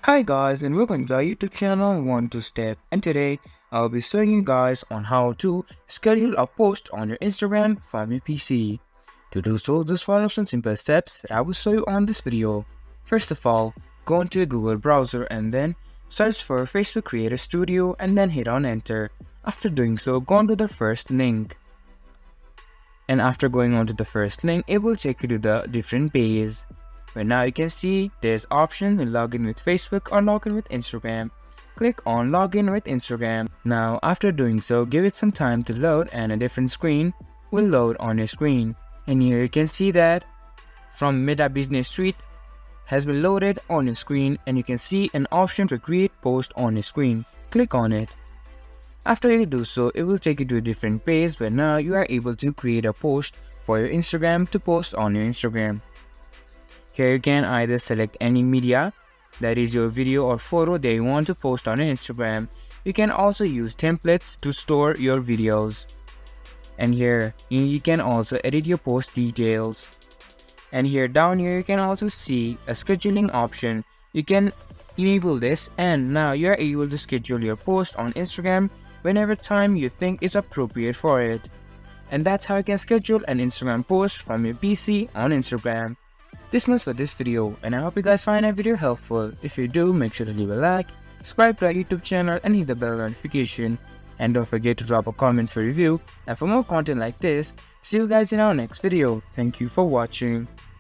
Hi guys, and welcome to our YouTube channel 1 to Step, and today I'll be showing you guys on how to schedule a post on your Instagram from your PC. To do so, just follow some simple steps that I will show you on this video. First of all, go into your Google browser and then search for Facebook Creator Studio and then hit on enter. After doing so, go on to the first link. And after going on to the first link, it will take you to the different page. Where now you can see there's option to log in with Facebook or log in with Instagram. Click on login with Instagram. Now after doing so, give it some time to load and a different screen will load on your screen. And here you can see that from Meta Business Suite has been loaded on your screen, and you can see an option to create post on your screen. Click on it. After you do so, it will take you to a different page where now you are able to create a post for your Instagram to post on your Instagram. Here you can either select any media, that is your video or photo that you want to post on your Instagram. You can also use templates to store your videos. And here you can also edit your post details. And here down here you can also see a scheduling option. You can enable this, and now you are able to schedule your post on Instagram whenever time you think is appropriate for it. And that's how you can schedule an Instagram post from your PC on Instagram. This much for this video, and I hope you guys find that video helpful. If you do, make sure to leave a like, subscribe to our YouTube channel and hit the bell notification. And don't forget to drop a comment for review. And for more content like this, see you guys in our next video. Thank you for watching.